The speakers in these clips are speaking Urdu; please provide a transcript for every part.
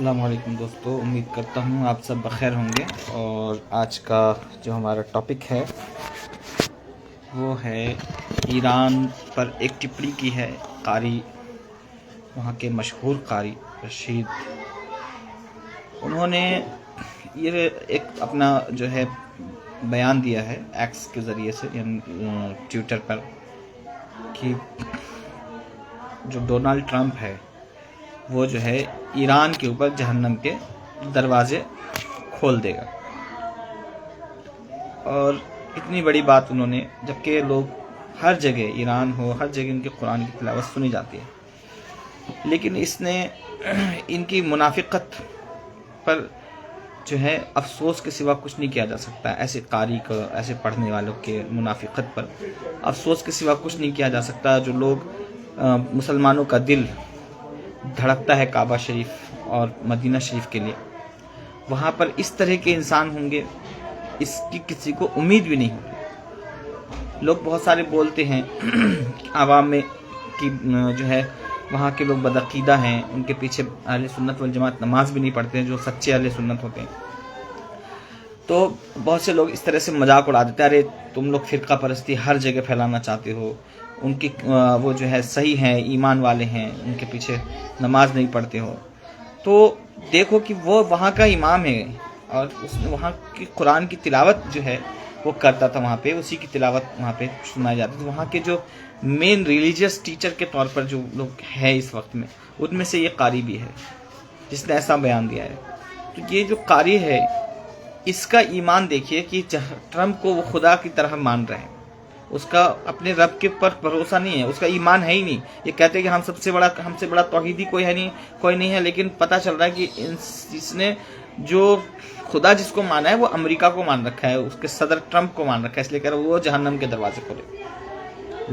السلام علیکم دوستو، امید کرتا ہوں آپ سب بخیر ہوں گے۔ اور آج کا جو ہمارا ٹاپک ہے وہ ہے ایران پر ایک ٹپڑی کی ہے قاری، وہاں کے مشہور قاری رشید۔ انہوں نے یہ ایک اپنا جو ہے بیان دیا ہے ایکس کے ذریعے سے، یعنی ٹویٹر پر، کہ جو ڈونلڈ ٹرمپ ہے وہ جو ہے ایران کے اوپر جہنم کے دروازے کھول دے گا۔ اور اتنی بڑی بات انہوں نے، جبکہ لوگ ہر جگہ، ایران ہو ہر جگہ ان کے قرآن کی تلاوت سنی جاتی ہے، لیکن اس نے ان کی منافقت پر جو ہے افسوس کے سوا کچھ نہیں کیا جا سکتا۔ ایسے قاری کو، ایسے پڑھنے والوں کے منافقت پر افسوس کے سوا کچھ نہیں کیا جا سکتا۔ جو لوگ مسلمانوں کا دل دھڑکتا ہے کعبہ شریف اور مدینہ شریف کے لیے، وہاں پر اس طرح کے انسان ہوں گے، اس کی کسی کو امید بھی نہیں ہوگی۔ لوگ بہت سارے بولتے ہیں عوام میں کہ جو ہے وہاں کے لوگ بدعقیدہ ہیں، ان کے پیچھے اہل سنت والجماعت نماز بھی نہیں پڑھتے ہیں، جو سچے اہل سنت ہوتے ہیں۔ تو بہت سے لوگ اس طرح سے مذاق اڑا دیتے ہیں، ارے تم لوگ فرقہ پرستی ہر جگہ پھیلانا چاہتے ہو، ان کی وہ جو ہے صحیح ہیں، ایمان والے ہیں، ان کے پیچھے نماز نہیں پڑھتے ہو۔ تو دیکھو کہ وہ وہاں کا امام ہے، اور اس نے وہاں کی قرآن کی تلاوت جو ہے وہ کرتا تھا، وہاں پہ اسی کی تلاوت وہاں پہ سنائی جاتی تھی۔ وہاں کے جو مین ریلیجیس ٹیچر کے طور پر جو لوگ ہیں اس وقت میں، ان میں سے یہ قاری بھی ہے جس نے ایسا بیان دیا ہے۔ تو یہ جو قاری ہے، اس کا ایمان دیکھیے کہ ٹرمپ کو وہ خدا کی طرح مان رہے ہیں، اس کا اپنے رب کے پر بھروسہ نہیں ہے، اس کا ایمان ہے ہی نہیں۔ یہ کہتے ہیں کہ ہم سے بڑا توحیدی کوئی نہیں ہے، لیکن پتہ چل رہا ہے کہ اس نے جو خدا جس کو مانا ہے وہ امریکہ کو مان رکھا ہے، اس کے صدر ٹرمپ کو مان رکھا ہے، اس لیے کہہ رہا ہے وہ جہنم کے دروازے کھولے۔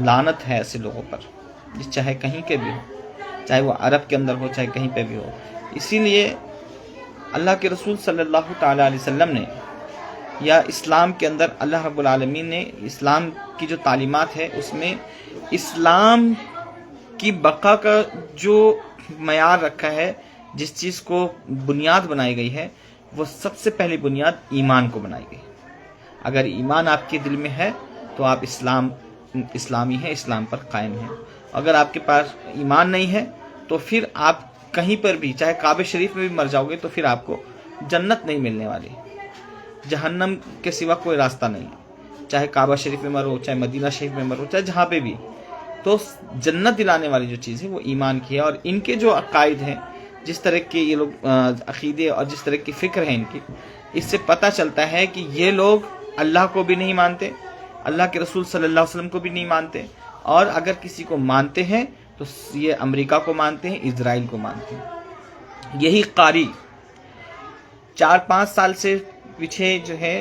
لعنت ہے ایسے لوگوں پر، چاہے کہیں کے بھی ہو، چاہے وہ عرب کے اندر ہو، چاہے کہیں پہ بھی ہو۔ اسی لیے اللہ کے رسول صلی اللہ تعالیٰ علیہ وسلم نے، یا اسلام کے اندر اللہ رب العالمین نے اسلام کی جو تعلیمات ہے اس میں اسلام کی بقا کا جو معیار رکھا ہے، جس چیز کو بنیاد بنائی گئی ہے، وہ سب سے پہلی بنیاد ایمان کو بنائی گئی۔ اگر ایمان آپ کے دل میں ہے تو آپ اسلامی ہیں، اسلام پر قائم ہیں۔ اگر آپ کے پاس ایمان نہیں ہے تو پھر آپ کہیں پر بھی، چاہے کعبہ شریف میں بھی مر جاؤ گے تو پھر آپ کو جنت نہیں ملنے والی، جہنم کے سوا کوئی راستہ نہیں ہے۔ چاہے کعبہ شریف میں مرو، چاہے مدینہ شریف میں مرو، چاہے جہاں پہ بھی، تو جنت دلانے والی جو چیز ہے وہ ایمان کی ہے۔ اور ان کے جو عقائد ہیں، جس طرح کے یہ لوگ عقیدے اور جس طرح کی فکر ہے ان کی، اس سے پتہ چلتا ہے کہ یہ لوگ اللہ کو بھی نہیں مانتے، اللہ کے رسول صلی اللہ علیہ وسلم کو بھی نہیں مانتے، اور اگر کسی کو مانتے ہیں تو یہ امریکہ کو مانتے ہیں، اسرائیل کو مانتے ہیں۔ یہی قاری 4-5 سال سے پیچھے جو ہے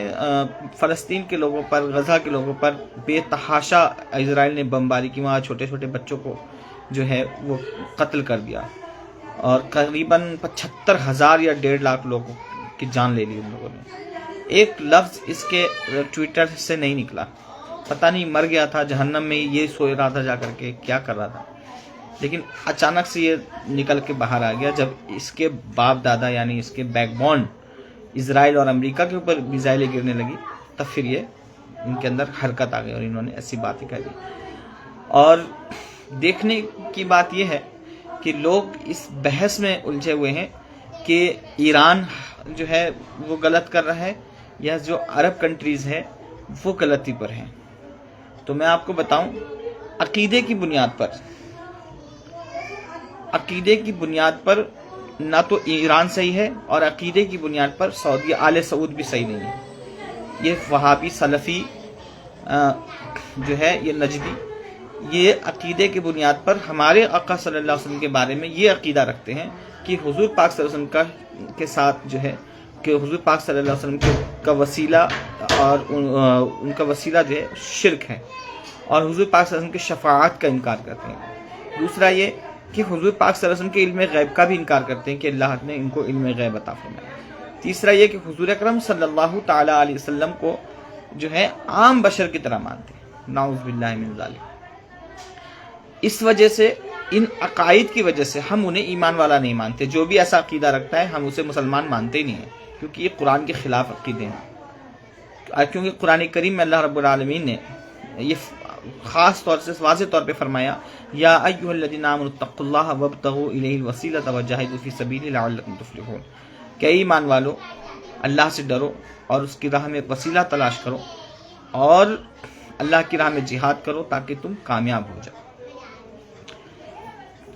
فلسطین کے لوگوں پر، غزہ کے لوگوں پر بے تحاشا اسرائیل نے بمباری کی، وہاں چھوٹے چھوٹے بچوں کو جو ہے وہ قتل کر دیا، اور قریباً 75,000 یا 1.5 لاکھ لوگوں کی جان لے لی ان لوگوں نے۔ ایک لفظ اس کے ٹویٹر سے نہیں نکلا، پتہ نہیں مر گیا تھا جہنم میں، یہ سو رہا تھا جا کر کے کیا کر رہا تھا، لیکن اچانک سے یہ نکل کے باہر آ گیا جب اس کے باپ دادا، یعنی اس کے بیک بون اسرائیل اور امریکہ کے اوپر میزائلیں گرنے لگی، تب پھر یہ ان کے اندر حرکت آ گئی اور انہوں نے ایسی باتیں کہہ دی۔ اور دیکھنے کی بات یہ ہے کہ لوگ اس بحث میں الجھے ہوئے ہیں کہ ایران جو ہے وہ غلط کر رہا ہے، یا جو عرب کنٹریز ہے وہ غلطی پر ہیں۔ تو میں آپ کو بتاؤں، عقیدے کی بنیاد پر نہ تو ایران صحیح ہے، اور عقیدے کی بنیاد پر سعودی آل سعود بھی صحیح نہیں ہے۔ یہ وہابی سلفی جو ہے، یہ نجدی، یہ عقیدے کی بنیاد پر ہمارے آقا صلی اللہ علیہ وسلم کے بارے میں یہ عقیدہ رکھتے ہیں کہ حضور پاک صلی اللہ علیہ وسلم کے ساتھ جو ہے، کہ حضور پاک صلی اللہ علیہ وسلم کا وسیلہ، اور ان کا وسیلہ جو ہے شرک ہے، اور حضور پاک صلی اللہ علیہ وسلم کی شفاعت کا انکار کرتے ہیں۔ دوسرا یہ کہ حضور پاک صلی اللہ علیہ وسلم کے علم غیب کا بھی انکار کرتے ہیں کہ اللہ نے ان کو علم غیب عطا فرمایا۔ تیسرا یہ کہ حضور اکرم صلی اللہ تعالیٰ علیہ وسلم کو جو ہے عام بشر کی طرح مانتے ہیں، نعوذ باللہ من ذالک۔ اس وجہ سے ان عقائد کی وجہ سے ہم انہیں ایمان والا نہیں مانتے. جو بھی ایسا عقیدہ رکھتا ہے ہم اسے مسلمان مانتے ہی نہیں ہیں، کیونکہ یہ قرآن کے خلاف عقیدے ہیں. کیونکہ قرآن کریم میں اللہ رب العالمین نے یہ خاص طور سے واضح طور پہ فرمایا، یا ایھا الذین آمنوا اتقوا اللہ وابتغوا الیہ الوسیلۃ وجاہدوا فی سبیلہ لعلکم تفلحون. کہ ایمان والو اللہ سے ڈرو اور اس کی راہ میں ایک وسیلہ تلاش کرو اور اللہ کی راہ میں جہاد کرو تاکہ تم کامیاب ہو جاؤ.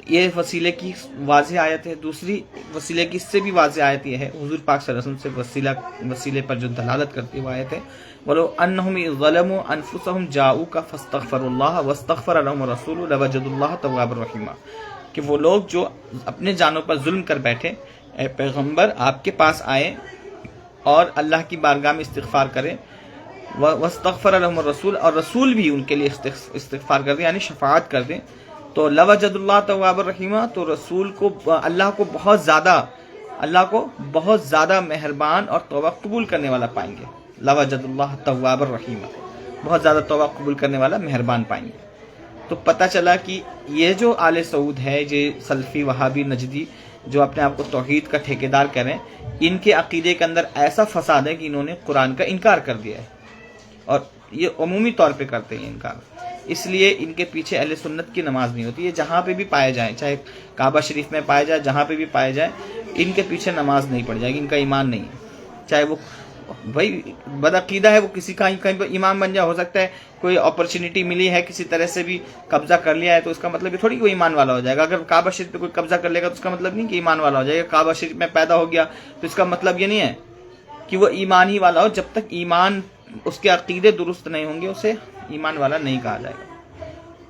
یہ وسیلے کی واضح آیت ہے. دوسری وسیلے کی اس سے بھی واضح آیت یہ ہے، حضور پاک صلی اللہ علیہ وسلم سے وسیلے پر جو دلالت کرتی ہے وہ آیت ہے، وَلَوْ أَنَّهُمْ ظَلَمُوا أَنفُسَهُمْ جَاءُوكَ فَاسْتَغْفَرُوا اللَّهَ وَاسْتَغْفَرَ لَهُمُ الرَّسُولُ لَوَجَدُوا اللَّهَ تَوَّابًا رَحِيمًا. کہ وہ لوگ جو اپنے جانوں پر ظلم کر بیٹھے، اے پیغمبر آپ کے پاس آئے اور اللہ کی بارگاہ میں استغفار کریں، وَاسْتَغْفَرَ لَهُمُ الرَّسُولُ، اور رسول بھی ان کے لیے استغفار کر دیں یعنی شفاعت کر دیں، تو لوجد اللہ تواب الرحیمہ، تو رسول کو اللہ کو بہت زیادہ مہربان اور توبہ قبول کرنے والا پائیں گے. لوجد اللہ تواب الرحیمہ، بہت زیادہ توبہ قبول کرنے والا مہربان پائیں گے. تو پتہ چلا کہ یہ جو آل سعود ہے، یہ سلفی وہابی نجدی جو اپنے آپ کو توحید کا ٹھیکیدار کہہ رہے ہیں، ان کے عقیدے کے اندر ایسا فساد ہے کہ انہوں نے قرآن کا انکار کر دیا ہے، اور یہ عمومی طور پہ کرتے ہیں انکار. اس لیے ان کے پیچھے اہل سنت کی نماز نہیں ہوتی. یہ جہاں پہ بھی پائے جائیں، چاہے کعبہ شریف میں پائے جائے، جہاں پہ بھی پائے جائیں، ان کے پیچھے نماز نہیں پڑ جائے گی، ان کا ایمان نہیں ہے. چاہے وہ بھائی بدعقیدہ ہے، وہ کسی کا کہیں پہ امام بن جائے، ہو سکتا ہے کوئی اپرچونٹی ملی ہے کسی طرح سے بھی قبضہ کر لیا ہے، تو اس کا مطلب یہ تھوڑی کوئی ایمان والا ہو جائے گا. اگر کعبہ شریف پہ کوئی قبضہ کر لے گا تو اس کا مطلب نہیں کہ ایمان والا ہو جائے گا. کعبہ شریف میں پیدا ہو گیا تو اس کا مطلب یہ نہیں ہے کہ وہ ایمان ہی والا ہو. جب تک ایمان، اس کے عقیدے درست نہیں ہوں گے اسے ایمان والا نہیں کہا جائے گا.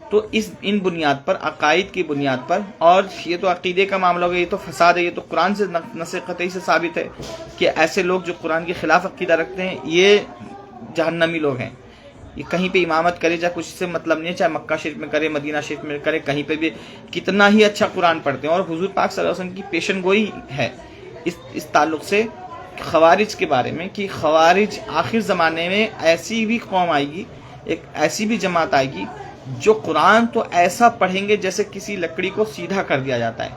تو ان بنیاد پر، عقائد کی بنیاد پر، اور یہ تو عقیدے کا معاملہ ہو گیا، یہ تو فساد ہے. یہ تو قرآن سے نص قطعی سے ثابت ہے کہ ایسے لوگ جو قرآن کے خلاف عقیدہ رکھتے ہیں یہ جہنمی لوگ ہیں. یہ کہیں پہ امامت کرے چاہے کچھ سے مطلب نہیں ہے، چاہے مکہ شریف میں کرے، مدینہ شریف میں کرے، کہیں پہ بھی کتنا ہی اچھا قرآن پڑھتے ہیں. اور حضور پاک صلی اللہ علیہ وسلم کی پیشن گوئی ہے اس تعلق سے خوارج کے بارے میں، کہ خوارج آخر زمانے میں ایسی بھی قوم آئے گی، ایک ایسی بھی جماعت آئے گی جو قرآن تو ایسا پڑھیں گے جیسے کسی لکڑی کو سیدھا کر دیا جاتا ہے،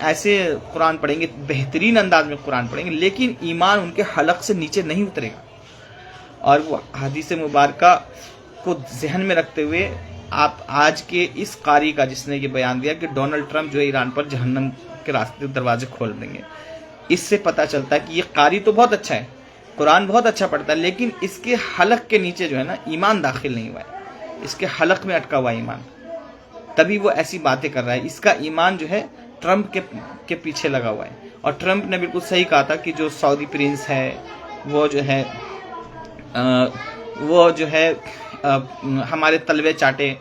ایسے قرآن پڑھیں گے، بہترین انداز میں قرآن پڑھیں گے، لیکن ایمان ان کے حلق سے نیچے نہیں اترے گا. اور وہ حدیث مبارکہ کو ذہن میں رکھتے ہوئے آپ آج کے اس قاری کا جس نے یہ بیان دیا کہ ڈونلڈ ٹرمپ جو ہے ایران پر جہنم کے راستے دروازے کھول دیں گے، اس سے پتہ چلتا ہے کہ یہ قاری تو بہت اچھا ہے، قرآن بہت اچھا پڑھتا ہے، لیکن اس کے حلق کے نیچے جو ہے نا ایمان داخل نہیں ہوا ہے، اس کے حلق میں اٹکا ہوا ایمان، تبھی وہ ایسی باتیں کر رہا ہے. اس کا ایمان جو ہے ٹرمپ کے پیچھے لگا ہوا ہے. اور ٹرمپ نے بالکل صحیح کہا تھا کہ جو سعودی پرنس ہے وہ جو ہے ہمارے تلوے چاٹے،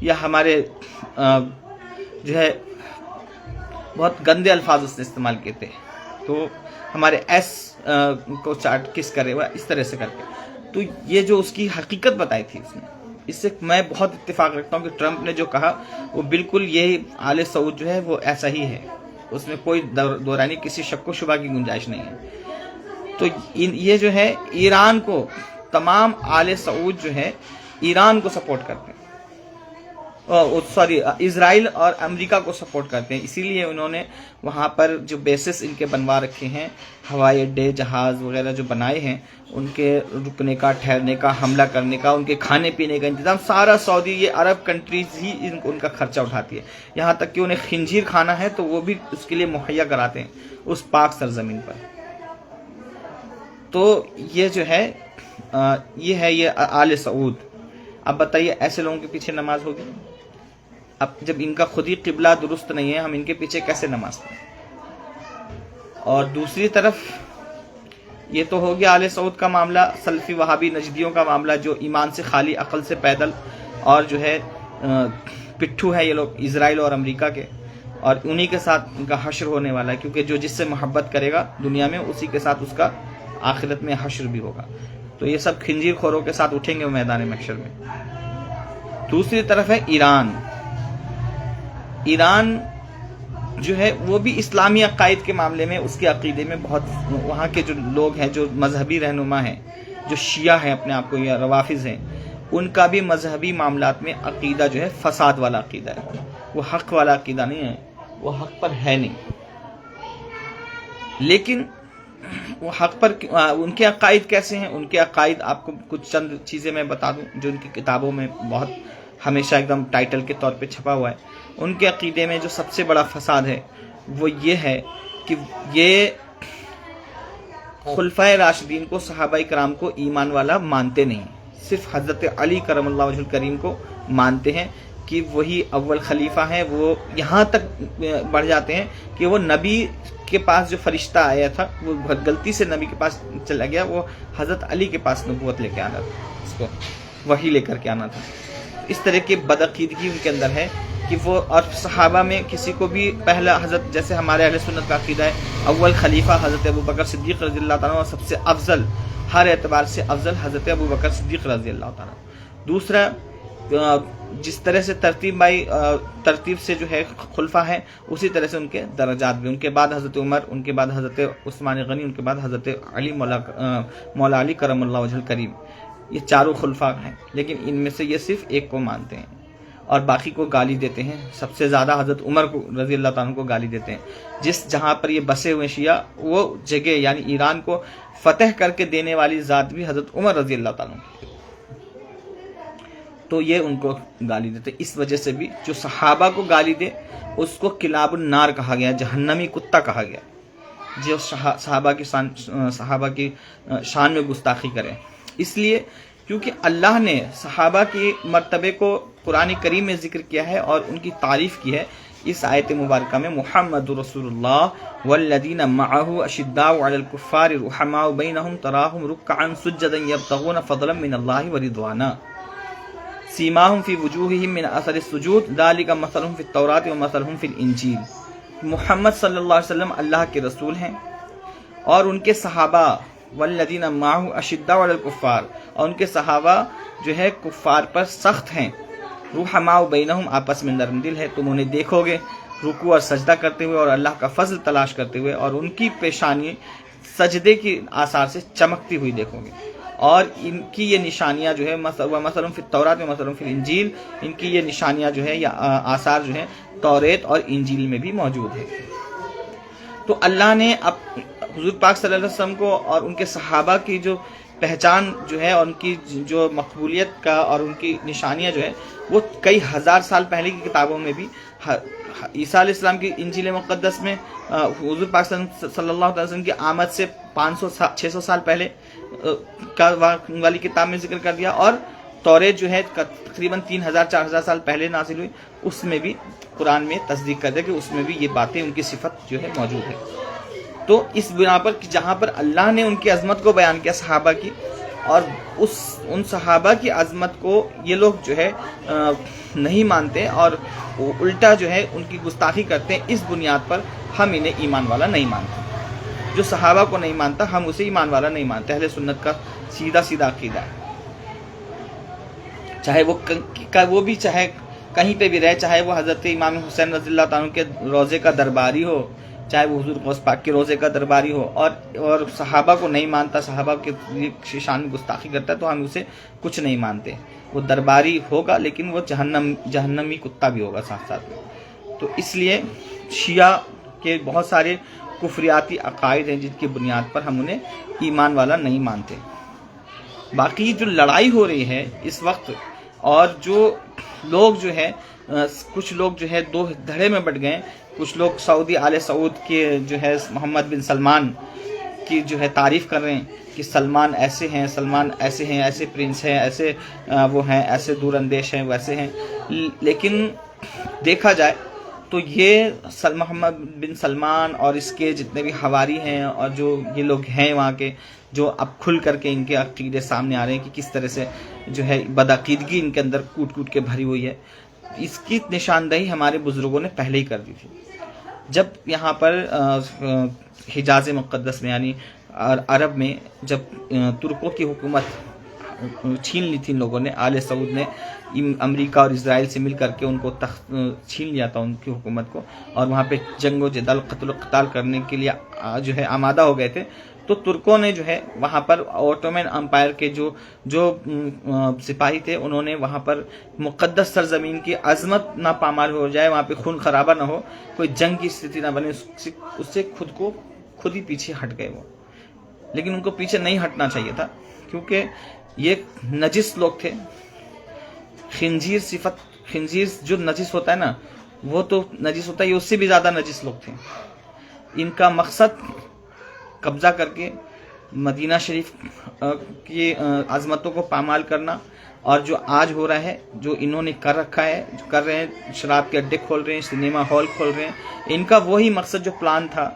یا ہمارے جو ہے بہت گندے الفاظ اس نے استعمال کیے تھے، تو ہمارے ایس کو چاٹ کس کرے، وہ اس طرح سے کر کے. تو یہ جو اس کی حقیقت بتائی تھی اس نے، اس سے میں بہت اتفاق رکھتا ہوں کہ ٹرمپ نے جو کہا وہ بالکل یہی آل سعود جو ہے وہ ایسا ہی ہے، اس میں کوئی دورانی کسی شک و شبہ کی گنجائش نہیں ہے. تو یہ جو ہے ایران کو، تمام آل سعود جو ہے ایران کو سپورٹ کرتے ہیں، اسرائیل اور امریکہ کو سپورٹ کرتے ہیں. اسی لیے انہوں نے وہاں پر جو بیسس ان کے بنوا رکھے ہیں، ہوائی اڈے، جہاز وغیرہ جو بنائے ہیں، ان کے رکنے کا، ٹھہرنے کا، حملہ کرنے کا، ان کے کھانے پینے کا انتظام سارا سعودی، یہ عرب کنٹریز ہی ان کا خرچہ اٹھاتی ہے. یہاں تک کہ انہیں خنزیر کھانا ہے تو وہ بھی اس کے لیے مہیا کراتے ہیں اس پاک سرزمین پر. تو یہ جو ہے یہ آل سعود. اب بتائیے ایسے لوگوں کے پیچھے نماز ہوگی؟ اب جب ان کا خود ہی قبلہ درست نہیں ہے، ہم ان کے پیچھے کیسے نماز پڑھیں؟ اور دوسری طرف یہ تو ہو گیا آل سعود کا معاملہ، سلفی وہابی نجدیوں کا معاملہ جو ایمان سے خالی، عقل سے پیدل، اور جو ہے پٹھو ہے یہ لوگ اسرائیل اور امریکہ کے، اور انہی کے ساتھ ان کا حشر ہونے والا ہے، کیونکہ جو جس سے محبت کرے گا دنیا میں اسی کے ساتھ اس کا آخرت میں حشر بھی ہوگا. تو یہ سب خنزیر خوروں کے ساتھ اٹھیں گے میدان محشر میں. دوسری طرف ہے ایران. ایران جو ہے وہ بھی اسلامی عقائد کے معاملے میں، اس کے عقیدے میں بہت، وہاں کے جو لوگ ہیں جو مذہبی رہنما ہیں، جو شیعہ ہیں اپنے آپ کو، یا روافظ ہیں، ان کا بھی مذہبی معاملات میں عقیدہ جو ہے فساد والا عقیدہ ہے، وہ حق والا عقیدہ نہیں ہے، وہ حق پر ہے نہیں۔ لیکن وہ حق پر ان کے عقائد کیسے ہیں؟ ان کے عقائد آپ کو کچھ چند چیزیں میں بتا دوں جو ان کی کتابوں میں بہت ہمیشہ ایک دم ٹائٹل کے طور پہ چھپا ہوا ہے۔ ان کے عقیدے میں جو سب سے بڑا فساد ہے وہ یہ ہے کہ یہ خلفائے راشدین کو، صحابہ کرام کو ایمان والا مانتے نہیں، صرف حضرت علی کرم اللہ وجہ الکریم کو مانتے ہیں کہ وہی اول خلیفہ ہیں۔ وہ یہاں تک بڑھ جاتے ہیں کہ وہ نبی کے پاس جو فرشتہ آیا تھا وہ غلطی سے نبی کے پاس چلا گیا، وہ حضرت علی کے پاس نبوت لے کے آنا تھا، اس کو وحی لے کر کے آنا تھا۔ اس طرح کی بدعقیدگی ان کے اندر ہے کہ وہ، اور صحابہ میں کسی کو بھی پہلا حضرت، جیسے ہمارے اہل سنت کا عقیدہ ہے اول خلیفہ حضرت ابوبکر صدیق رضی اللہ تعالیٰ، اور سب سے افضل، ہر اعتبار سے افضل حضرت ابوبکر صدیق رضی اللہ تعالیٰ۔ دوسرا، جس طرح سے ترتیب سے جو ہے خلفاء ہیں اسی طرح سے ان کے درجات بھی، ان کے بعد حضرت عمر، ان کے بعد حضرت عثمان غنی، ان کے بعد حضرت علی مولا علی کرم اللہ وجہ الکریم، یہ چاروں خلفاء ہیں، لیکن ان میں سے یہ صرف ایک کو مانتے ہیں اور باقی کو گالی دیتے ہیں۔ سب سے زیادہ حضرت عمر کو رضی اللہ تعالیٰ کو گالی دیتے ہیں۔ جہاں پر یہ بسے ہوئے شیعہ، وہ جگہ یعنی ایران کو فتح کر کے دینے والی ذات بھی حضرت عمر رضی اللہ تعالیٰ کی، تو یہ ان کو گالی دیتے۔ اس وجہ سے بھی جو صحابہ کو گالی دے اس کو کلاب النار کہا گیا، جہنمی کتا کہا گیا، جو صحابہ کی شان میں گستاخی کرے۔ اس لیے کیونکہ اللہ نے صحابہ کے مرتبے کو قرآن کریم میں ذکر کیا ہے اور ان کی تعریف کی ہے۔ اس آیت مبارکہ میں محمد رسول اللہ والذین معہ اشداء علی الکفار رحماء بینہم تراہم رکعا سجدا یبتغون فضلا من اللہ ورضوانا سیماہم فی وجوہہم من اثر السجود ذالک مثلہم فی التوراۃ ومثلہم فی الانجیل۔ محمد صلی اللہ علیہ وسلم اللہ کے رسول ہیں اور ان کے صحابہ والذین معہ اشداء علی الکفار، اور ان کے صحابہ جو ہے کفار پر سخت ہیں، رحماء بینہم آپس میں نرم دل ہے۔ تم انہیں دیکھو گے رکوع اور سجدہ کرتے ہوئے اور اللہ کا فضل تلاش کرتے ہوئے، اور ان کی پیشانی سجدے کی آثار سے چمکتی ہوئی دیکھو گے، اور ان کی یہ نشانیاں جو ہے مثلا فی التوراۃ و مثلا فی الانجیل، ان کی یہ نشانیاں جو ہے یا آثار جو ہیں توریت اور انجیل میں بھی موجود ہیں۔ تو اللہ نے اب حضور پاک صلی اللہ علیہ وسلم کو اور ان کے صحابہ کی جو پہچان جو ہے اور ان کی جو مقبولیت کا اور ان کی نشانیاں جو ہے وہ کئی ہزار سال پہلے کی کتابوں میں بھی، عیسیٰ علیہ السلام کی انجیل مقدس میں حضور پاک صلی اللہ علیہ وسلم کی آمد سے 600 سال پہلے والی کتاب میں ذکر کر دیا، اور توریت جو ہے تقریباً 3000-4000 سال پہلے نازل ہوئی، اس میں بھی قرآن میں تصدیق کر دیا کہ اس میں بھی یہ باتیں، ان کی صفت جو ہے موجود ہے۔ تو اس بنا پر کہ جہاں پر اللہ نے ان کی عظمت کو بیان کیا صحابہ کی، اور ان صحابہ کی عظمت کو یہ لوگ جو ہے نہیں مانتے اور الٹا جو ہے ان کی گستاخی کرتے ہیں، اس بنیاد پر ہم انہیں ایمان والا نہیں مانتے۔ جو صحابہ کو نہیں مانتا ہم اسے ایمان والا نہیں مانتے۔ اہل سنت کا سیدھا عقیدہ ہے، چاہے وہ بھی چاہے کہیں پہ بھی رہے، چاہے وہ حضرت امام حسین رضی اللہ تعالیٰ کے روضے کا درباری ہو، چاہے وہ حضور غوث پاک کے روضے کا درباری ہو، اور صحابہ کو نہیں مانتا، صحابہ کے شان میں گستاخی کرتا ہے، تو ہم اسے کچھ نہیں مانتے۔ وہ درباری ہوگا لیکن وہ جہنمی کتا بھی ہوگا ساتھ ساتھ میں۔ تو اس لیے شیعہ کے بہت سارے کفریاتی عقائد ہیں جن کی بنیاد پر ہم انہیں ایمان والا نہیں مانتے۔ باقی جو لڑائی ہو رہی ہے اس وقت، اور جو لوگ جو ہے کچھ لوگ جو ہے دو دھڑے میں بٹ گئے، کچھ لوگ سعودی آل سعود کے جو ہے محمد بن سلمان کی جو ہے تعریف کر رہے ہیں کہ سلمان ایسے ہیں، سلمان ایسے ہیں، ایسے پرنس ہیں، ایسے وہ ہیں، ایسے دور اندیش ہیں، ویسے ہیں۔ لیکن دیکھا جائے تو یہ محمد بن سلمان اور اس کے جتنے بھی حواری ہیں اور جو یہ لوگ ہیں وہاں کے، جو اب کھل کر کے ان کے عقیدے سامنے آ رہے ہیں کہ کس طرح سے جو ہے بدعقیدگی ان کے اندر کوٹ کوٹ کے بھری ہوئی ہے، اس کی نشاندہی ہمارے بزرگوں نے پہلے ہی کر دی تھی۔ جب یہاں پر حجاز مقدس میں یعنی عرب میں جب ترکوں کی حکومت چھین لی تھی ان لوگوں نے، آل سعود نے امریکہ اور اسرائیل سے مل کر کے ان کو چھین لیا تھا ان کی حکومت کو، اور وہاں پہ جنگ و جدل، قتل و قتال کرنے کے لیے جو ہے آمادہ ہو گئے تھے، تو تو ترکوں نے جو ہے وہاں پر اوٹومن امپائر کے جو سپاہی تھے، انہوں نے وہاں پر مقدس سرزمین کی عظمت نہ پامال ہو جائے، وہاں پہ خون خرابہ نہ ہو، کوئی جنگ کی استھتی نہ بنے، اس سے خود ہی پیچھے ہٹ گئے وہ. لیکن ان کو پیچھے نہیں ہٹنا چاہیے تھا، کیونکہ یہ نجس لوگ تھے. خنزیر جو نجس ہوتا ہے نا، وہ تو نجس ہوتا ہے، یہ اس سے بھی زیادہ نجس لوگ تھے. ان کا مقصد قبضہ کر کے مدینہ شریف کی عظمتوں کو پامال کرنا، اور جو آج ہو رہا ہے، جو انہوں نے کر رکھا ہے، جو کر رہے ہیں، شراب کے اڈے کھول رہے ہیں، سنیما ہال کھول رہے ہیں، ان کا وہی مقصد جو پلان تھا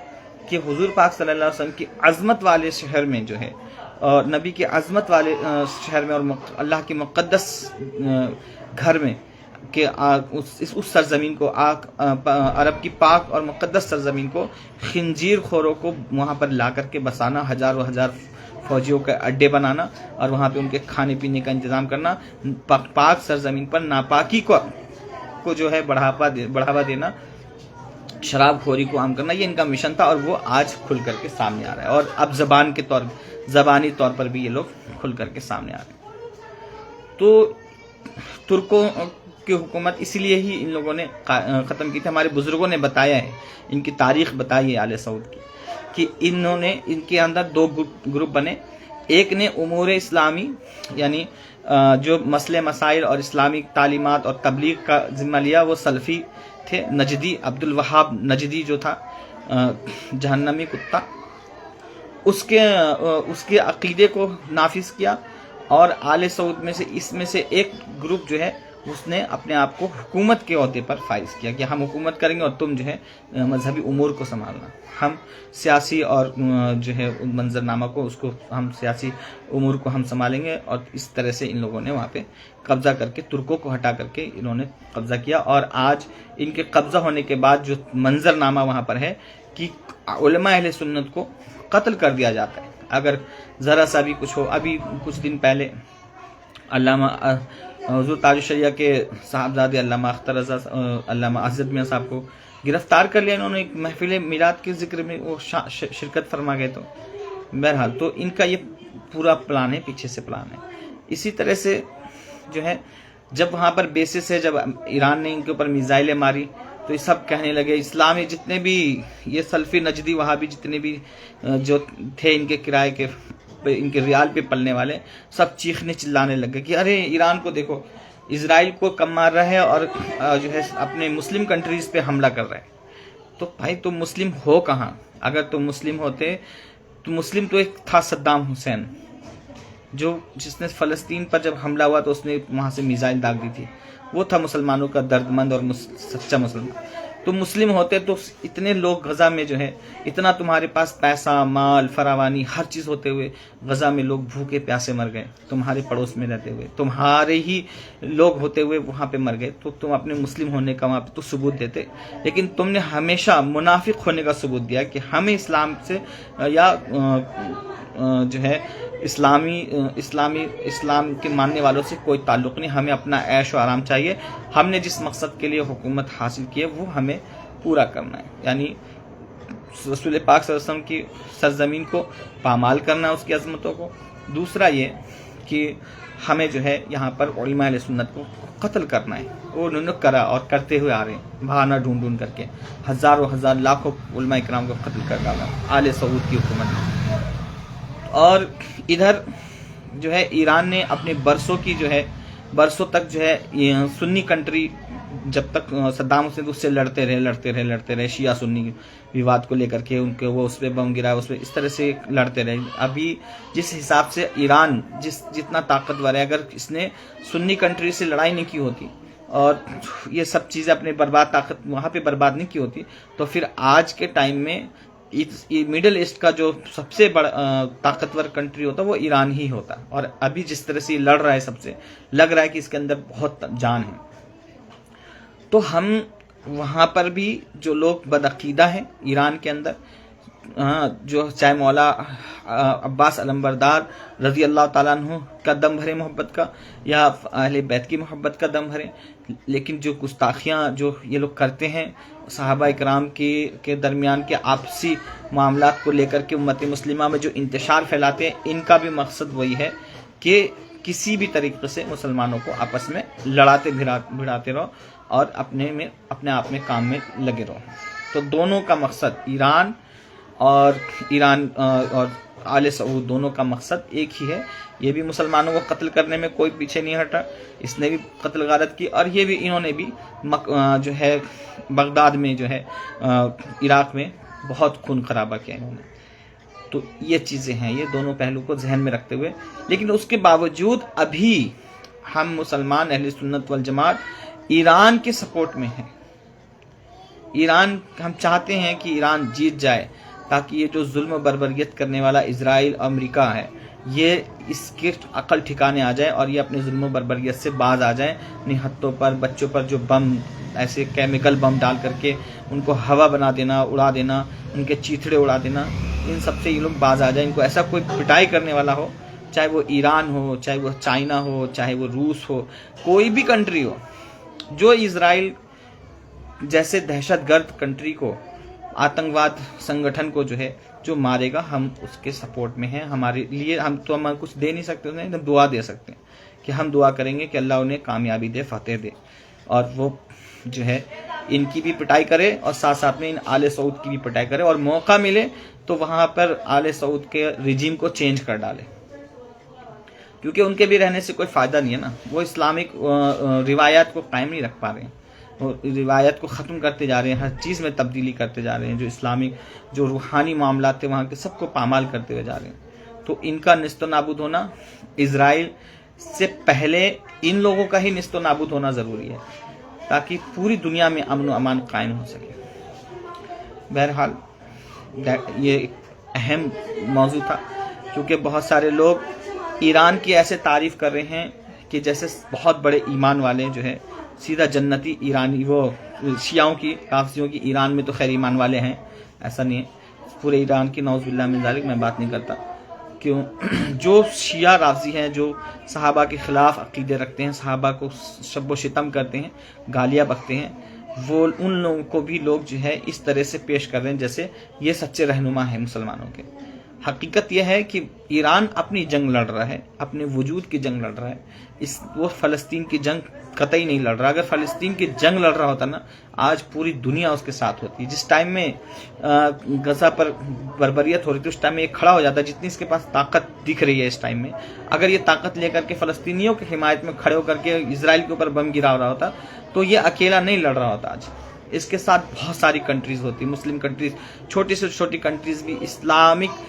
کہ حضور پاک صلی اللہ علیہ وسلم کی عظمت والے شہر میں جو ہے، اور نبی کی عظمت والے شہر میں، اور اللہ کے مقدس گھر میں، کہ اس سرزمین کو، عرب کی پاک اور مقدس سرزمین کو، خنزیر خوروں کو وہاں پر لا کر کے بسانا، ہزاروں ہزار فوجیوں کے اڈے بنانا، اور وہاں پہ ان کے کھانے پینے کا انتظام کرنا، پاک سرزمین پر ناپاکی کو جو ہے بڑھاوا دینا، شراب خوری کو عام کرنا، یہ ان کا مشن تھا، اور وہ آج کھل کر کے سامنے آ رہا ہے. اور اب زبانی طور پر بھی یہ لوگ کھل کر کے سامنے آ رہے ہیں. تو ترکوں کی حکومت اسی لیے ہی ان لوگوں نے ختم کی تھی. ہمارے بزرگوں نے بتایا ہے، ان کی تاریخ بتائی ہے آل سعود کی، کہ ان کے اندر دو گروپ بنے. ایک نے امور اسلامی، یعنی جو مسئلے مسائل اور اسلامی تعلیمات اور تبلیغ کا ذمہ لیا، وہ سلفی تھے. نجدی، عبد الوہاب نجدی جو تھا، جہنمی کتا، اس کے عقیدے کو نافذ کیا. اور آل سعود اس میں سے ایک گروپ جو ہے، اس نے اپنے آپ کو حکومت کے عہدے پر فائز کیا، کہ ہم حکومت کریں گے اور تم جو ہے مذہبی امور کو سنبھالنا، ہم سیاسی اور جو ہے منظرنامہ کو، اس کو ہم سیاسی امور کو ہم سنبھالیں گے. اور اس طرح سے ان لوگوں نے وہاں پہ قبضہ کر کے، ترکوں کو ہٹا کر کے انہوں نے قبضہ کیا. اور آج ان کے قبضہ ہونے کے بعد جو منظرنامہ وہاں پر ہے کہ علماء اہل سنت کو قتل کر دیا جاتا ہے اگر ذرا سا بھی کچھ ہو. ابھی کچھ دن پہلے علامہ حضور تاج الشریعہ کے صاحبزادے علامہ اختر رضا، علامہ عزت میاں صاحب کو گرفتار کر لیا انہوں نے، ایک محفل میلاد کے ذکر میں وہ شرکت فرما گئے. تو بہرحال تو ان کا یہ پورا پلان ہے، پیچھے سے پلان ہے. اسی طرح سے جو ہے، جب وہاں پر بیسس ہے، جب ایران نے ان کے اوپر میزائلیں ماری، تو یہ سب کہنے لگے، اسلامی جتنے بھی یہ سلفی نجدی وہاں بھی جتنے بھی جو تھے ان کے کرائے کے، ان کے ریال پہ پلنے والے، سب چیخنے چلانے لگے کہ ارے ایران کو دیکھو، اسرائیل کو کم مار رہا ہے اور جو ہے اپنے مسلم کنٹریز پہ حملہ کر رہا ہے. تو بھائی تم مسلم ہو کہاں؟ اگر تم مسلم ہوتے تو مسلم تو ایک تھا صدام حسین، جس نے فلسطین پر جب حملہ ہوا تو اس نے وہاں سے میزائل داغ دی تھی، وہ تھا مسلمانوں کا درد مند اور سچا مسلمان. تو مسلم ہوتے تو اتنے لوگ غزہ میں جو ہے، اتنا تمہارے پاس پیسہ، مال، فراوانی، ہر چیز ہوتے ہوئے غزہ میں لوگ بھوکے پیاسے مر گئے، تمہارے پڑوس میں رہتے ہوئے، تمہارے ہی لوگ ہوتے ہوئے وہاں پہ مر گئے. تو تم اپنے مسلم ہونے کا وہاں پہ تو ثبوت دیتے، لیکن تم نے ہمیشہ منافق ہونے کا ثبوت دیا کہ ہمیں اسلام سے یا جو ہے اسلام کے ماننے والوں سے کوئی تعلق نہیں، ہمیں اپنا عیش و آرام چاہیے، ہم نے جس مقصد کے لیے حکومت حاصل کی ہے وہ ہمیں پورا کرنا ہے، یعنی رسول پاک صلی اللہ علیہ وسلم کی سرزمین کو پامال کرنا ہے، اس کی عظمتوں کو. دوسرا یہ کہ ہمیں جو ہے یہاں پر علماء اہل سنت کو قتل کرنا ہے. وہ انہوں نے کرا اور کرتے ہوئے آ رہے ہیں، بہانہ ڈھونڈ کر کے ہزاروں لاکھوں علماء کرام کو قتل کر ڈالا آل سعود کی حکومت نے. اور ادھر جو ہے ایران نے اپنے برسوں تک جو ہے سنی کنٹری، جب تک صدام حسین اس سے لڑتے رہے شیعہ سنی وواد کو لے کر کے، ان کے وہ اس پہ بم گرا، اس پہ اس طرح سے لڑتے رہے. ابھی جس حساب سے ایران جتنا طاقتور ہے، اگر اس نے سنی کنٹری سے لڑائی نہیں کی ہوتی اور یہ سب چیزیں اپنے طاقت وہاں پہ برباد نہیں کی ہوتی، تو پھر آج کے ٹائم میں مڈل ایسٹ کا جو سب سے بڑا طاقتور کنٹری ہوتا وہ ایران ہی ہوتا. اور ابھی جس طرح سے لڑ رہا ہے، سب سے لگ رہا ہے کہ اس کے اندر بہت جان ہے. تو ہم وہاں پر بھی جو لوگ بدعقیدہ ہیں ایران کے اندر، جو چاہے مولا عباس علمبردار رضی اللہ تعالیٰ عنہ کا دم بھرے محبت کا، یا اہل بیت کی محبت کا دم بھرے، لیکن جو گستاخیاں جو یہ لوگ کرتے ہیں صحابہ اکرام کے درمیان کے آپسی معاملات کو لے کر کے امت مسلمہ میں جو انتشار پھیلاتے ہیں، ان کا بھی مقصد وہی ہے کہ کسی بھی طریقے سے مسلمانوں کو آپس میں لڑاتے بھڑاتے رہو اور اپنے آپ میں کام میں لگے رہو۔ تو دونوں کا مقصد ایران اور آل سعود دونوں کا مقصد ایک ہی ہے۔ یہ بھی مسلمانوں کو قتل کرنے میں کوئی پیچھے نہیں ہٹا، اس نے بھی قتل غارت کی، اور یہ بھی انہوں نے بھی جو ہے بغداد میں جو ہے عراق میں بہت خون خرابہ کیا انہوں نے۔ تو یہ چیزیں ہیں، یہ دونوں پہلو کو ذہن میں رکھتے ہوئے، لیکن اس کے باوجود ابھی ہم مسلمان اہل سنت والجماعت ایران کے سپورٹ میں ہیں۔ ایران، ہم چاہتے ہیں کہ ایران جیت جائے تاکہ یہ جو ظلم و بربریت کرنے والا اسرائیل اور امریکہ ہے، یہ اس کی عقل ٹھکانے آ جائے اور یہ اپنے ظلم و بربریت سے باز آ جائیں۔ نہتوں پر، بچوں پر جو بم، ایسے کیمیکل بم ڈال کر کے ان کو ہوا بنا دینا، اڑا دینا، ان کے چیتھڑے اڑا دینا، ان سب سے یہ لوگ باز آ جائیں۔ ان کو ایسا کوئی پٹائی کرنے والا ہو، چاہے وہ ایران ہو، چاہے وہ چائنا ہو، چاہے وہ روس ہو، کوئی بھی کنٹری ہو، جو اسرائیل جیسے دہشت گرد کنٹری کو، آتنکواد سنگٹھن کو جو ہے جو مارے گا، ہم اس کے سپورٹ میں ہیں۔ ہمارے لیے ہم کچھ دے نہیں سکتے، ہم دعا دے سکتے ہیں کہ ہم دعا کریں گے کہ اللہ انہیں کامیابی دے، فتح دے، اور وہ جو ہے ان کی بھی پٹائی کرے اور ساتھ ساتھ میں ان آل سعود کی بھی پٹائی کرے، اور موقع ملے تو وہاں پر آل سعود کے رجیم کو چینج کر ڈالے، کیونکہ ان کے بھی رہنے سے کوئی فائدہ نہیں ہے نا۔ وہ اسلامک روایات کو قائم نہیں رکھ پا رہے ہیں، وہ روایت کو ختم کرتے جا رہے ہیں، ہر چیز میں تبدیلی کرتے جا رہے ہیں، جو اسلامک جو روحانی معاملات تھے وہاں کے سب کو پامال کرتے ہوئے جا رہے ہیں۔ تو ان کا نیست و نابود ہونا، اسرائیل سے پہلے ان لوگوں کا ہی نیست و نابود ہونا ضروری ہے، تاکہ پوری دنیا میں امن و امان قائم ہو سکے۔ بہرحال یہ ایک اہم موضوع تھا، کیونکہ بہت سارے لوگ ایران کی ایسے تعریف کر رہے ہیں کہ جیسے بہت بڑے ایمان والے جو ہے سیدھا جنتی ایرانی، وہ شیعوں کی، رافضیوں کی، ایران میں تو خیر ایمان والے ہیں، ایسا نہیں ہے پورے ایران کی، نعوذ باللہ من ذالک، میں بات نہیں کرتا۔ کیوں؟ جو شیعہ رافضی ہیں، جو صحابہ کے خلاف عقیدے رکھتے ہیں، صحابہ کو شب و شتم کرتے ہیں، گالیاں بکتے ہیں، وہ ان لوگوں کو بھی لوگ جو ہے اس طرح سے پیش کر رہے ہیں جیسے یہ سچے رہنما ہیں مسلمانوں کے۔ حقیقت یہ ہے کہ ایران اپنی جنگ لڑ رہا ہے، اپنے وجود کی جنگ لڑ رہا ہے، وہ فلسطین کی جنگ قطعی نہیں لڑ رہا۔ اگر فلسطین کی جنگ لڑ رہا ہوتا نا، آج پوری دنیا اس کے ساتھ ہوتی۔ جس ٹائم میں غزہ پر بربریت ہو رہی تھی، اس ٹائم میں یہ کھڑا ہو جاتا، جتنی اس کے پاس طاقت دکھ رہی ہے اس ٹائم میں، اگر یہ طاقت لے کر کے فلسطینیوں کی حمایت میں کھڑے ہو کر کے اسرائیل کے اوپر بم گرا رہا ہوتا، تو یہ اکیلا نہیں لڑ رہا ہوتا۔ آج اس کے ساتھ بہت ساری کنٹریز ہوتی، مسلم کنٹریز، چھوٹی سے چھوٹی کنٹریز بھی اسلامک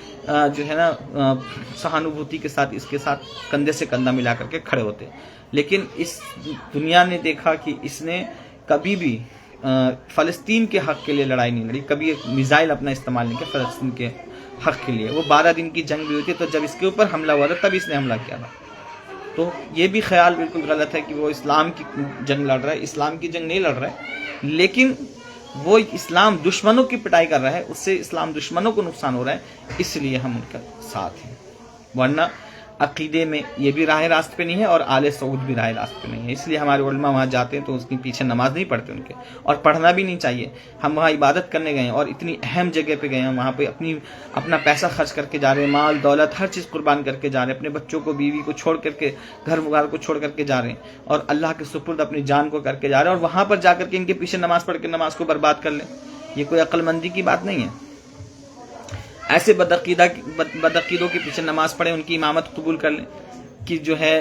جو ہے نا سہانوبھوتی کے ساتھ اس کے ساتھ کندھے سے کندھا ملا کر کے کھڑے ہوتے۔ لیکن اس دنیا نے دیکھا کہ اس نے کبھی بھی فلسطین کے حق کے لیے لڑائی نہیں لڑی، کبھی ایک میزائل اپنا استعمال نہیں کیا فلسطین کے حق کے لیے۔ وہ 12 دن کی جنگ بھی ہوئی تھی، تو جب اس کے اوپر حملہ ہوا تھا تب اس نے حملہ کیا تھا۔ تو یہ بھی خیال بالکل غلط ہے کہ وہ اسلام کی جنگ لڑ رہا ہے، اسلام کی جنگ نہیں لڑ رہا ہے، لیکن وہ اسلام دشمنوں کی پٹائی کر رہا ہے، اس سے اسلام دشمنوں کو نقصان ہو رہا ہے، اس لیے ہم ان کا ساتھ ہیں۔ ورنہ عقیدے میں یہ بھی راہ راست پہ نہیں ہے اور آل سعود بھی راہ راست پہ نہیں ہے۔ اس لیے ہمارے علماء وہاں جاتے ہیں تو اس کے پیچھے نماز نہیں پڑھتے ان کے، اور پڑھنا بھی نہیں چاہیے۔ ہم وہاں عبادت کرنے گئے ہیں اور اتنی اہم جگہ پہ گئے ہیں، وہاں پہ اپنا پیسہ خرچ کر کے جا رہے ہیں، مال دولت ہر چیز قربان کر کے جا رہے ہیں، اپنے بچوں کو، بیوی کو چھوڑ کر کے، گھر وغیرہ کو چھوڑ کر کے جا رہے ہیں، اور اللہ کے سپرد اپنی جان کو کر کے جا رہے ہیں، اور وہاں پر جا کر کے ان کے پیچھے نماز پڑھ کے نماز کو برباد کر لیں۔ یہ کوئی عقل مندی کی بات نہیں ہے۔ ایسے بدعقیدوں کے پیچھے نماز پڑھیں، ان کی امامت قبول کر لیں کہ جو ہے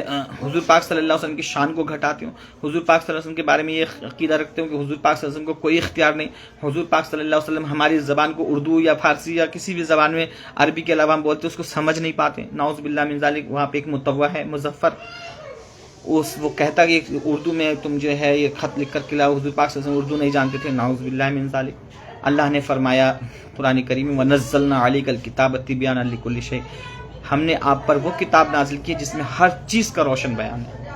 حضور پاک صلی اللہ علیہ وسلم کی شان کو گھٹاتے ہوں، حضور پاک صلی اللہ علیہ وسلم کے بارے میں یہ عقیدہ رکھتے ہوں کہ حضور پاک صلی اللہ علیہ وسلم کو کوئی اختیار نہیں، حضور پاک صلی اللہ علیہ وسلم ہماری زبان کو اردو یا فارسی یا کسی بھی زبان میں عربی کے علاوہ ہم بولتے اس کو سمجھ نہیں پاتے، نعوذ باللہ من ذالک۔ وہاں پہ ایک متوع ہے مظفر، وہ کہتا کہ اردو میں تم جو ہے یہ خط لکھ کر کے لاؤ، حضور پاک صلی اللہ علیہ وسلم اردو نہیں جانتے تھے، نعوذ باللہ من ذالک۔ اللہ نے فرمایا قرآن کریم میں وَنَزَّلْنَا عَلَيْكَ الْكِتَابَ تِبْيَانًا لِكُلِّ شَيْءٍ، ہم نے آپ پر وہ کتاب نازل کی جس میں ہر چیز کا روشن بیان ہے۔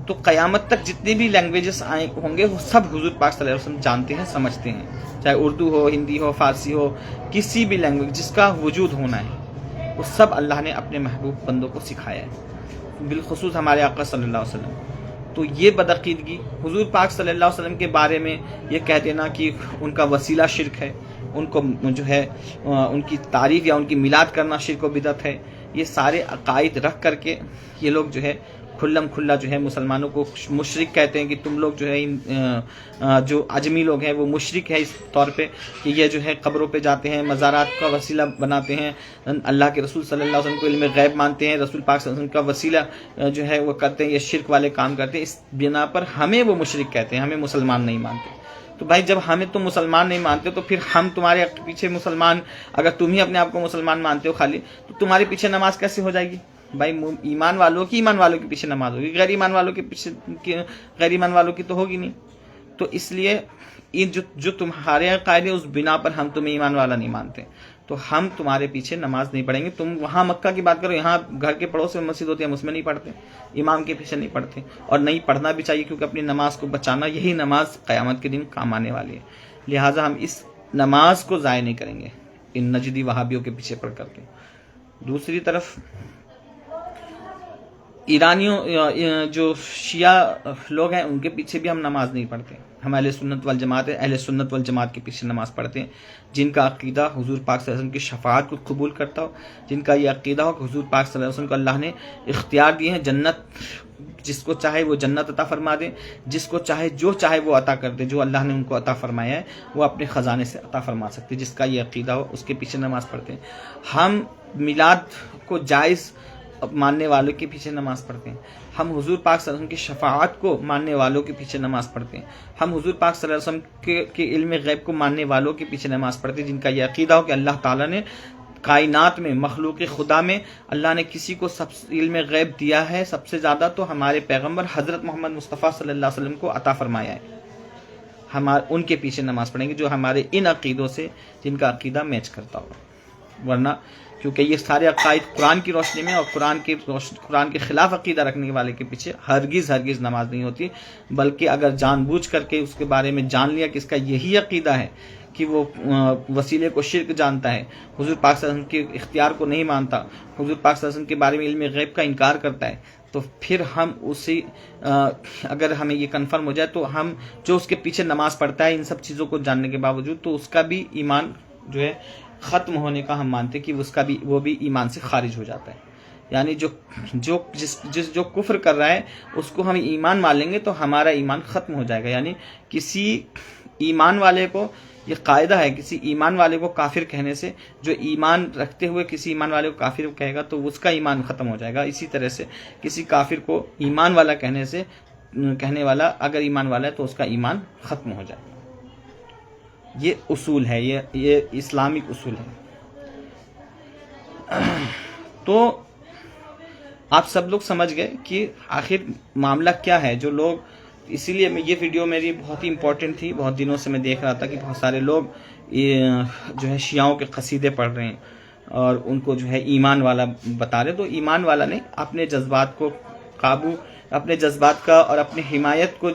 تو قیامت تک جتنے بھی لینگویجز آئے ہوں گے وہ سب حضور پاک صلی اللہ علیہ وسلم جانتے ہیں، سمجھتے ہیں، چاہے اردو ہو، ہندی ہو، فارسی ہو، کسی بھی لینگویج جس کا وجود ہونا ہے، وہ سب اللہ نے اپنے محبوب بندوں کو سکھایا ہے، بالخصوص ہمارے آقا صلی اللہ علیہ وسلم۔ تو یہ بدعقیدگی، حضور پاک صلی اللہ علیہ وسلم کے بارے میں یہ کہہ دینا کہ ان کا وسیلہ شرک ہے، ان کو جو ہے ان کی تعریف یا ان کی میلاد کرنا شرک و بدعت ہے. یہ سارے عقائد رکھ کر کے یہ لوگ جو ہے کھلم کھلا جو ہے مسلمانوں کو مشرک کہتے ہیں کہ تم لوگ جو ہے جو عجمی لوگ ہیں وہ مشرک ہے اس طور پہ کہ یہ جو ہے قبروں پہ جاتے ہیں، مزارات کا وسیلہ بناتے ہیں، اللہ کے رسول صلی اللہ علیہ وسلم کو علم غیب مانتے ہیں، رسول پاک صلی اللہ علیہ وسلم کا وسیلہ جو ہے وہ کرتے ہیں، یہ شرک والے کام کرتے ہیں. اس بنا پر ہمیں وہ مشرک کہتے ہیں، ہمیں مسلمان نہیں مانتے. تو بھائی جب ہمیں تم مسلمان نہیں مانتے تو پھر ہم تمہارے پیچھے مسلمان، اگر تم ہی اپنے آپ کو مسلمان مانتے ہو خالی، تو تمہارے پیچھے نماز کیسے ہو جائے گی؟ بھائی ایمان والوں کے پیچھے نماز ہوگی، غیر ایمان والوں کے پیچھے غیر ایمان والوں کی تو ہوگی نہیں. تو اس لیے جو تمہارے عقائد ہیں اس بنا پر ہم تمہیں ایمان والا نہیں مانتے، تو ہم تمہارے پیچھے نماز نہیں پڑھیں گے. تم وہاں مکہ کی بات کرو، یہاں گھر کے پڑوس میں مسجد ہوتی ہے، ہم اس میں نہیں پڑھتے، امام کے پیچھے نہیں پڑھتے، اور نہیں پڑھنا بھی چاہیے کیونکہ اپنی نماز کو بچانا، یہی نماز قیامت کے دن کام آنے والی ہے. لہٰذا ہم اس نماز کو ضائع نہیں کریں گے ان نجدی وہابیوں کے پیچھے پڑھ کر کے. دوسری طرف ایرانیوں جو شیعہ لوگ ہیں ان کے پیچھے بھی ہم نماز نہیں پڑھتے. ہم اہل سنت والجماعت ہیں، اہل سنت والجماعت کے پیچھے نماز پڑھتے ہیں جن کا عقیدہ حضور پاک صلی اللہ علیہ وسلم کی شفاعت کو قبول کرتا ہو، جن کا یہ عقیدہ ہو کہ حضور پاک صلی اللہ علیہ وسلم کو اللہ نے اختیار دیے ہیں جنت، جس کو چاہے وہ جنت عطا فرما دے، جس کو چاہے جو چاہے وہ عطا کر دے، جو اللہ نے ان کو عطا فرمایا ہے وہ اپنے خزانے سے عطا فرما سکتے. جس کا یہ عقیدہ ہو اس کے پیچھے نماز پڑھتے ہیں. ہم میلاد کو جائز ماننے والوں کے پیچھے نماز پڑھتے ہیں. ہم حضور پاک صلی اللہ علیہ وسلم کی شفاعت کو ماننے والوں کے پیچھے نماز پڑھتے ہیں. ہم حضور پاک صلی اللہ علیہ وسلم کے علم غیب کو ماننے والوں کے پیچھے نماز پڑھتے ہیں جن کا یہ عقیدہ ہو کہ اللہ تعالیٰ نے کائنات میں، مخلوق خدا میں اللہ نے کسی کو علم غیب دیا ہے سب سے زیادہ تو ہمارے پیغمبر حضرت محمد مصطفیٰ صلی اللہ علیہ وسلم کو عطا فرمایا ہے. ہم ان کے پیچھے نماز پڑھیں گے جو ہمارے ان عقیدوں سے جن کا عقیدہ میچ کرتا ہو. ورنہ کیونکہ یہ سارے عقائد قرآن کی روشنی میں اور قرآن کے خلاف عقیدہ رکھنے والے کے پیچھے ہرگز نماز نہیں ہوتی. بلکہ اگر جان بوجھ کر کے اس کے بارے میں جان لیا کہ اس کا یہی عقیدہ ہے کہ وہ وسیلے کو شرک جانتا ہے، حضور پاک صلی اللہ علیہ وسلم کے اختیار کو نہیں مانتا، حضور پاک صلی اللہ علیہ وسلم کے بارے میں علم غیب کا انکار کرتا ہے، تو پھر ہم اسی اگر ہمیں یہ کنفرم ہو جائے تو ہم جو اس کے پیچھے نماز پڑھتا ہے ان سب چیزوں کو جاننے کے باوجود، تو اس کا بھی ایمان جو ہے ختم ہونے کا ہم مانتے کہ اس کا بھی وہ بھی ایمان سے خارج ہو جاتا ہے. یعنی جو کفر کر رہا ہے اس کو ہم ایمان مان لیں گے تو ہمارا ایمان ختم ہو جائے گا. یعنی کسی ایمان والے کو یہ قاعدہ ہے، کسی ایمان والے کو کافر کہنے سے، جو ایمان رکھتے ہوئے کسی ایمان والے کو کافر کہے گا تو اس کا ایمان ختم ہو جائے گا. اسی طرح سے کسی کافر کو ایمان والا کہنے والا اگر ایمان والا ہے تو اس کا ایمان ختم ہو جائے گا. یہ اصول ہے، یہ اسلامک اصول ہے. تو آپ سب لوگ سمجھ گئے کہ آخر معاملہ کیا ہے. جو لوگ، اسی لیے یہ ویڈیو میری بہت ہی امپورٹنٹ تھی. بہت دنوں سے میں دیکھ رہا تھا کہ بہت سارے لوگ جو ہے شیعوں کے قصیدے پڑھ رہے ہیں اور ان کو جو ہے ایمان والا بتا رہے. تو ایمان والا نہیں، اپنے جذبات کو قابو، اپنے جذبات کا اور اپنی حمایت کو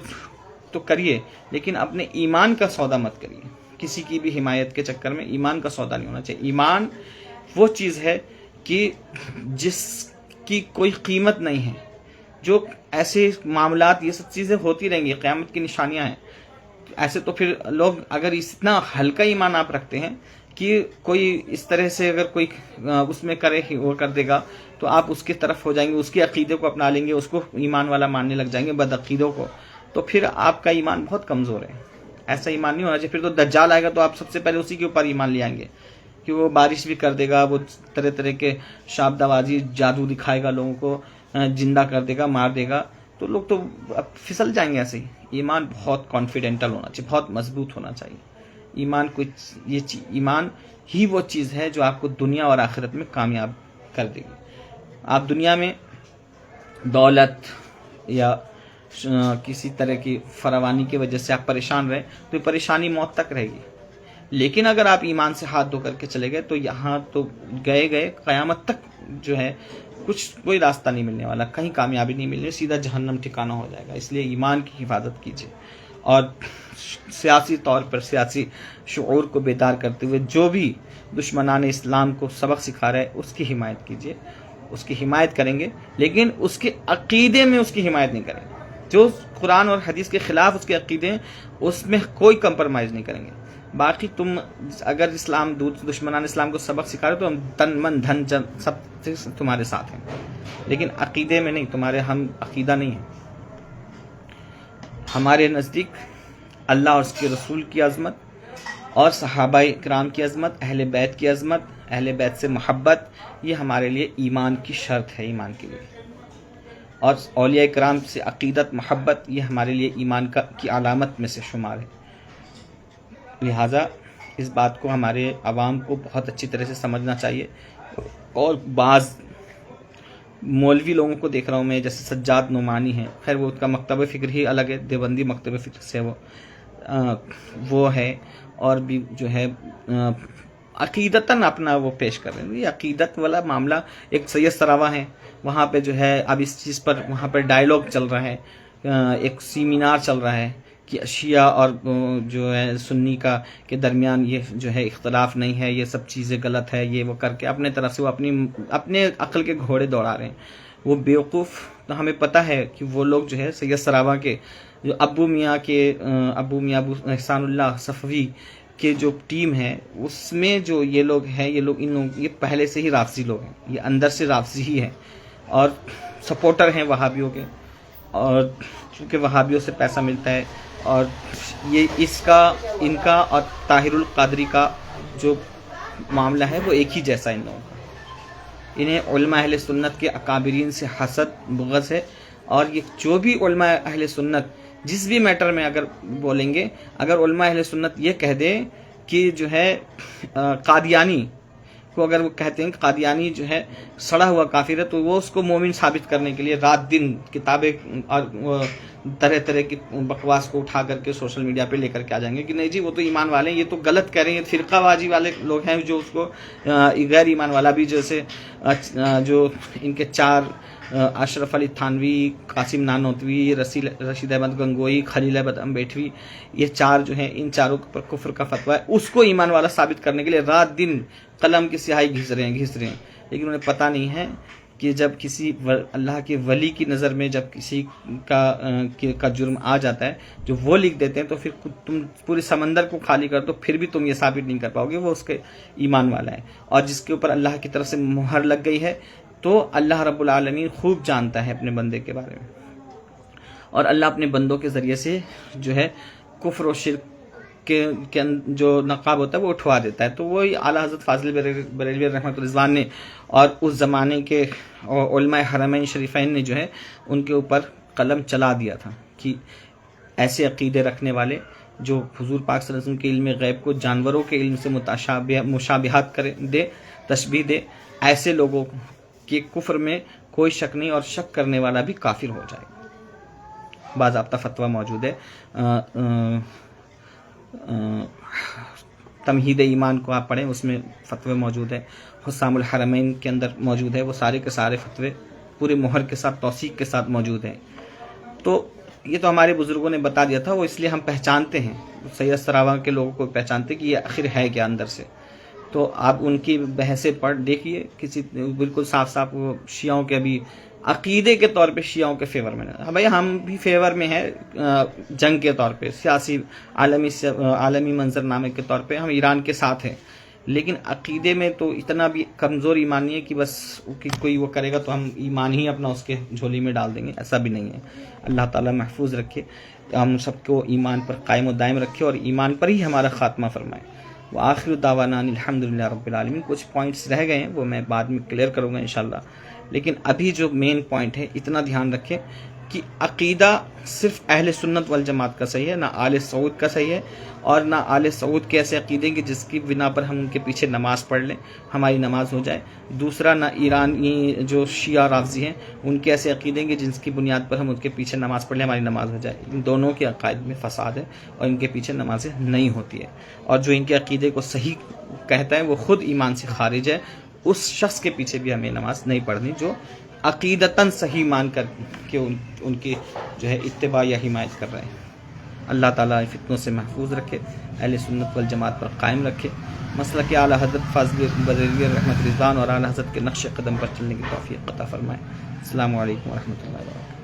تو کریے لیکن اپنے ایمان کا سودا مت کریے. کسی کی بھی حمایت کے چکر میں ایمان کا سودا نہیں ہونا چاہیے. ایمان وہ چیز ہے کہ جس کی کوئی قیمت نہیں ہے. جو ایسے معاملات، یہ سب چیزیں ہوتی رہیں گی، قیامت کی نشانیاں ہیں. ایسے تو پھر لوگ، اگر اتنا ہلکا ایمان آپ رکھتے ہیں کہ کوئی اس طرح سے اگر کوئی اس میں کرے وہ کر دے گا تو آپ اس کی طرف ہو جائیں گے، اس کے عقیدے کو اپنا لیں گے، اس کو ایمان والا ماننے لگ جائیں گے، بد عقیدوں کو. تو پھر آپ کا ایمان بہت کمزور ہے. ایسا ایمان نہیں ہونا چاہیے. پھر تو دجال آئے گا تو آپ سب سے پہلے اسی کے اوپر ایمان لے آئیں گے کہ وہ بارش بھی کر دے گا، وہ طرح طرح کے شابدہ بازی جادو دکھائے گا، لوگوں کو زندہ کر دے گا، مار دے گا. تو لوگ تو پھسل جائیں گے ایسے ہی. ایمان بہت کانفیڈنٹل ہونا چاہیے، بہت مضبوط ہونا چاہیے. ایمان ہی وہ چیز ہے جو آپ کو دنیا اور آخرت میں کامیاب کر دے گی. آپ دنیا میں دولت یا کسی طرح کی فراوانی کی وجہ سے آپ پریشان رہے تو یہ پریشانی موت تک رہے گی. لیکن اگر آپ ایمان سے ہاتھ دھو کر کے چلے گئے تو یہاں تو گئے قیامت تک جو ہے کوئی راستہ نہیں ملنے والا، کہیں کامیابی نہیں ملنے، سیدھا جہنم ٹھکانہ ہو جائے گا. اس لیے ایمان کی حفاظت کیجیے اور سیاسی طور پر سیاسی شعور کو بیدار کرتے ہوئے جو بھی دشمنان اسلام کو سبق سکھا رہے اس کی حمایت کیجیے. اس کی حمایت کریں گے لیکن اس کے عقیدے میں اس کی حمایت نہیں کریں گے. جو قرآن اور حدیث کے خلاف اس کے عقیدے ہیں اس میں کوئی کمپرمائز نہیں کریں گے. باقی تم اگر اسلام دشمنان اسلام کو سبق سکھا رہے تو ہم تن من دھن جن سب تمہارے ساتھ ہیں، لیکن عقیدے میں نہیں، تمہارے ہم عقیدہ نہیں ہے۔ ہمارے نزدیک اللہ اور اس کے رسول کی عظمت اور صحابہ کرام کی عظمت، اہل بیت کی عظمت، اہل بیت سے محبت، یہ ہمارے لیے ایمان کی شرط ہے، ایمان کے لیے، اور اولیاء کرام سے عقیدت محبت یہ ہمارے لیے ایمان کی علامت میں سے شمار ہے۔ لہٰذا اس بات کو ہمارے عوام کو بہت اچھی طرح سے سمجھنا چاہیے۔ اور بعض مولوی لوگوں کو دیکھ رہا ہوں میں، جیسے سجاد نعمانی ہیں، خیر وہ کا مکتب فکر ہی الگ ہے، دیوبندی مکتب فکر سے وہ ہے، اور بھی جو ہے عقیدتاً اپنا وہ پیش کر رہے ہیں۔ یہ عقیدت والا معاملہ، ایک سید سراوا ہے، وہاں پہ جو ہے اب اس چیز پر وہاں پہ ڈائیلاگ چل رہا ہے، ایک سیمینار چل رہا ہے کہ شیعہ اور جو ہے سنی کا کے درمیان یہ جو ہے اختلاف نہیں ہے، یہ سب چیزیں غلط ہے، یہ وہ کر کے اپنے طرف سے وہ اپنے عقل کے گھوڑے دوڑا رہے ہیں۔ وہ بیوقوف، تو ہمیں پتہ ہے کہ وہ لوگ جو ہے سید سراوا کے جو ابو میاں ابو احسان اللہ صفوی کے جو ٹیم ہے، اس میں جو یہ لوگ ہیں، یہ پہلے سے ہی رافضی لوگ ہیں، یہ اندر سے رافضی ہی ہیں اور سپورٹر ہیں وہابیوں کے، اور چونکہ وہابیوں سے پیسہ ملتا ہے، اور یہ ان کا اور طاہر القادری کا جو معاملہ ہے وہ ایک ہی جیسا ان لوگوں کا۔ انہیں علماء اہل سنت کے اکابرین سے حسد بغض ہے، اور یہ جو بھی علماء اہل سنت جس بھی میٹر میں اگر بولیں گے، اگر علماء اہل سنت یہ کہہ دیں کہ جو ہے قادیانی کو، اگر وہ کہتے ہیں کہ قادیانی جو ہے سڑا ہوا کافر ہے، تو وہ اس کو مومن ثابت کرنے کے لیے رات دن کتابیں اور طرح طرح کی بکواس کو اٹھا کر کے سوشل میڈیا پہ لے کر کے آ جائیں گے کہ نہیں جی وہ تو ایمان والے ہیں، یہ تو غلط کہہ رہے ہیں، فرقہ واجی والے لوگ ہیں جو اس کو غیر ایمان والا بھی، جیسے جو ان کے چار اشرف علی تھانوی، قاسم نانوتوی، رشید احمد گنگوئی، خلیل احمد امبیٹوی، یہ چار جو ہیں، ان چاروں پر کفر کا فتویٰ ہے، اس کو ایمان والا ثابت کرنے کے لیے رات دن قلم کی سیاہی گھس رہے ہیں، لیکن انہیں پتہ نہیں ہے کہ جب کسی اللہ کے ولی کی نظر میں جب کسی کا جرم آ جاتا ہے، جو وہ لکھ دیتے ہیں، تو پھر تم پورے سمندر کو خالی کر دو، پھر بھی تم یہ ثابت نہیں کر پاؤ گے وہ اس کے ایمان والا ہے۔ اور جس کے اوپر اللہ کی طرف سے مہر لگ گئی ہے، تو اللہ رب العالمین خوب جانتا ہے اپنے بندے کے بارے میں، اور اللہ اپنے بندوں کے ذریعے سے جو ہے کفر و شرک کے جو نقاب ہوتا ہے وہ اٹھوا دیتا ہے۔ تو وہی اعلیٰ حضرت فاضل بریلوی رحمۃ رضوان نے اور اس زمانے کے علماء حرمین شریفین نے جو ہے ان کے اوپر قلم چلا دیا تھا کہ ایسے عقیدے رکھنے والے جو حضور پاک صلی اللہ علیہ وسلم کے علم غیب کو جانوروں کے علم سے مشابہت دے، تشبیہ دے، ایسے لوگوں کے کفر میں کوئی شک نہیں، اور شک کرنے والا بھی کافر ہو جائے گا۔ باضابطہ فتویٰ موجود ہے، تمہید ایمان کو آپ پڑھیں، اس میں فتوے موجود ہے، حسام الحرمین کے اندر موجود ہے، وہ سارے کے سارے فتوے پورے مہر کے ساتھ توثیق کے ساتھ موجود ہیں۔ تو یہ تو ہمارے بزرگوں نے بتا دیا تھا، وہ اس لیے ہم پہچانتے ہیں، سید سراوا کے لوگوں کو پہچانتے کہ یہ آخر ہے کیا اندر سے۔ تو آپ ان کی بحثیں پڑھ دیکھیے، کسی بالکل صاف صاف وہ شیعوں کے ابھی عقیدے کے طور پہ شیعوں کے فیور میں، بھائی ہم بھی فیور میں ہیں جنگ کے طور پہ، سیاسی عالمی منظرنامے کے طور پہ ہم ایران کے ساتھ ہیں، لیکن عقیدے میں تو اتنا بھی کمزور ایمان نہیں ہے کہ بس کوئی وہ کرے گا تو ہم ایمان ہی اپنا اس کے جھولی میں ڈال دیں گے، ایسا بھی نہیں ہے۔ اللہ تعالیٰ محفوظ رکھے، ہم سب کو ایمان پر قائم و دائم رکھے اور ایمان پر ہی ہمارا خاتمہ فرمائے۔ وآخر دعوانا الحمدللہ رب العالمین۔ کچھ پوائنٹس رہ گئے ہیں، وہ میں بعد میں کلیئر کروں گا انشاءاللہ، لیکن ابھی جو مین پوائنٹ ہے اتنا دھیان رکھیں کہ عقیدہ صرف اہل سنت والجماعت کا صحیح ہے، نہ آل سعود کا صحیح ہے، اور نہ آل سعود کے ایسے عقیدے کہ جس کی بنا پر ہم ان کے پیچھے نماز پڑھ لیں، ہماری نماز ہو جائے۔ دوسرا، نہ ایرانی جو شیعہ رافضی ہیں ان کے ایسے عقیدے کہ جس کی بنیاد پر ہم ان کے پیچھے نماز پڑھ لیں ہماری نماز ہو جائے۔ ان دونوں کے عقائد میں فساد ہے اور ان کے پیچھے نمازیں نہیں ہوتی ہے، اور جو ان کے عقیدے کو صحیح کہتا ہے وہ خود ایمان سے خارج ہے، اس شخص کے پیچھے بھی ہمیں نماز نہیں پڑھنی جو عقیدتاً صحیح مان کر کے ان کی جو ہے اتباع یا حمایت کر رہے ہیں۔ اللہ تعالیٰ فتنوں سے محفوظ رکھے، اہل سنت والجماعت پر قائم رکھے، مسلک اعلیٰ حضرت فاضل بریلوی رحمۃ رضوان اور اعلیٰ حضرت کے نقش قدم پر چلنے کی توفیق عطا فرمائے۔ السلام علیکم ورحمۃ اللہ وبرکاتہ۔